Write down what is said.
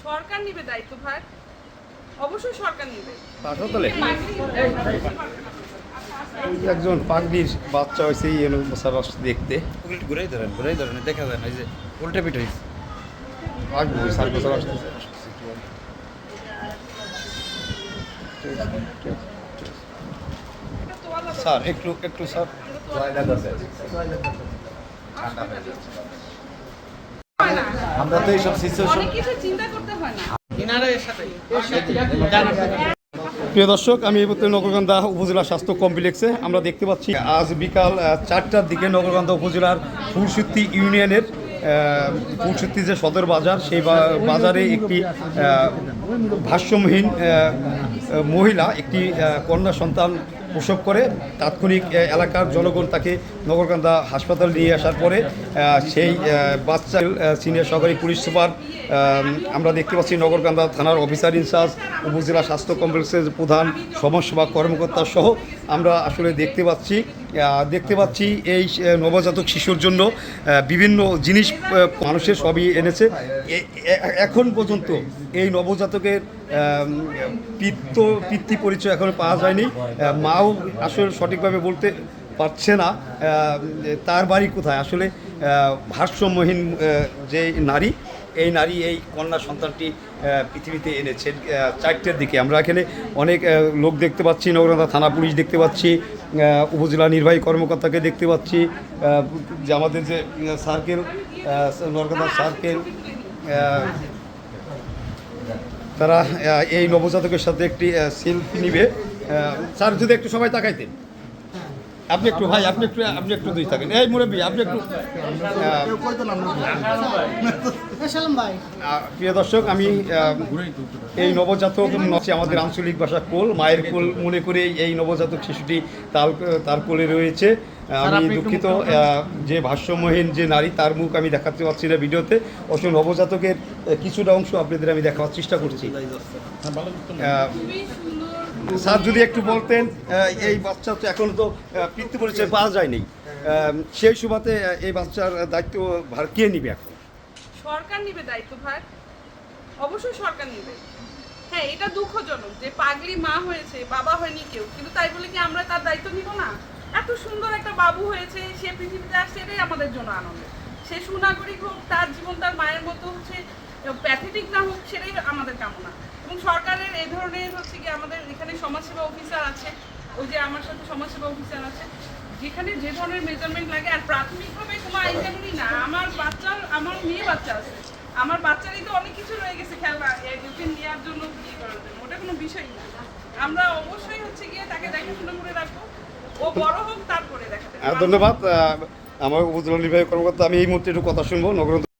সরকার নিবে দায়িত্ব ভাই, অবশ্যই সরকার নিবে। হাসপাতালে একজন পাগড়ির বাচ্চা হয়েছে দেখতে ঘুরাই ধরেন দেখা যায় না, এই যে উল্টে পিঠ হয়েছে। আসবো 7 বছর আসতেছে। স্যার একটু স্যার আমরা তো এইসব সিচুয়েশন অনেক কিছু চিন্তা করতে হয় না। প্রিয় দর্শক, আমি এই মুহূর্তে নগরকান্দা উপজেলা স্বাস্থ্য কমপ্লেক্সে আমরা দেখতে পাচ্ছি আজ বিকাল 4টার দিকে নগরকান্দা উপজেলার ফুলসুত্তি ইউনিয়নের ফুলসুত্তি যে সদর বাজার, সেই বাজারে একটি ভারসাম্যহীন মহিলা একটি কন্যা সন্তান প্রসব করে। তাৎক্ষণিক এলাকার জনগণ তাকে নগরকান্দা হাসপাতাল নিয়ে আসার পরে সেই বাচ্চা সিনিয়র সহকারী পুলিশ সুপার, আমরা দেখতে পাচ্ছি নগরকান্দা থানার অফিসার ইনচার্জ, উপজেলা স্বাস্থ্য কমপ্লেক্সের প্রধান, সমাজসেবা কর্মকর্তা সহ আমরা আসলে দেখতে পাচ্ছি এই নবজাতক শিশুর জন্য বিভিন্ন জিনিস মানুষের সবই এনেছে। এখন পর্যন্ত এই নবজাতকের পিতৃ পরিচয় এখনো পাওয়া যায়নি। মাও আসলে সঠিকভাবে বলতে পারছে না তার বাড়ি কোথায়। আসলে ভারসাম্যহীন যে নারী, এই নারী এই কন্যা সন্তানটি পৃথিবীতে এনেছেন 4টের দিকে। আমরা এখানে অনেক লোক দেখতে পাচ্ছি, নগরকান্দা থানা পুলিশ দেখতে পাচ্ছি, উপজেলা নির্বাহী কর্মকর্তাকে দেখতে পাচ্ছি, যে আমাদের যে সার্কেল নগরকান্দা সার্কেল, তারা এই নবজাতকের সাথে একটি সেলফি নিবে। স্যার যদি একটু সবাই তাকাইতেন, আপনি একটু ভাই আপনি একটু দুই থাকেন, এই মুরব্বী আপনি একটু। প্রিয় দর্শক, আমি এই নবজাতক আমাদের আঞ্চলিক ভাষা কোল, মায়ের কোল মনে করে এই নবজাতক শিশুটি তার কোলে রয়েছে। আমি দুঃখিত যে ভারসাম্যহীন যে নারী, তার মুখ আমি দেখাতে পারছি না ভিডিওতে। অথচ নবজাতকের কিছুটা অংশ আপনাদের আমি দেখাবার চেষ্টা করছি। স্যার যদি একটু বলতেন, এই বাচ্চা তো এখনো তো পিতৃ পরিচয় পাওয়া যায়নি, সেই সুবাদে এই বাচ্চার দায়িত্ব ভার কে নিবে? এখন সরকার নিবে দায়িত্ব ভাই, অবশ্যই সরকার নিবে। হ্যাঁ, এটা দুঃখজনক যে পাগলি মা হয়েছে, বাবা হয়নি কেউ, কিন্তু তাই বলে কি আমরা তার দায়িত্ব নিব না? এত সুন্দর একটা বাবু হয়েছে, সে পৃথিবীতে আসছে, এটাই আমাদের জন্য আনন্দ। সে সুনাগরিক হোক, তার জীবন তার মায়ের মতো হচ্ছে প্যাথেটিক না হোক, সেটাই আমাদের কামনা। এবং সরকারের এই ধরনের হচ্ছে কি, আমাদের এখানে সমাজসেবা অফিসার আছে, ওই যে আমার সাথে সমাজসেবা অফিসার আছে, যেখানে যে ধরনের মেজারমেন্ট লাগে। আর প্রাথমিকভাবে কোনো আইন যেমনই না, আমার মেয়ে বাচ্চা আছে, আমার বাচ্চারই তো অনেক কিছু রয়ে গেছে খেলনা টিফিন নেওয়ার জন্য, বিয়ে করার জন্য, ওটা কোনো বিষয় না। আমরা অবশ্যই হচ্ছে গিয়ে তাকে দেখাশোনা করে রাখবো, ও বড় হোক তারপরে দেখাতে। ধন্যবাদ। আমার উপজেলা নির্বাহী কর্মকর্তা, আমি এই মুহূর্তে একটু কথা শুনবো। নগর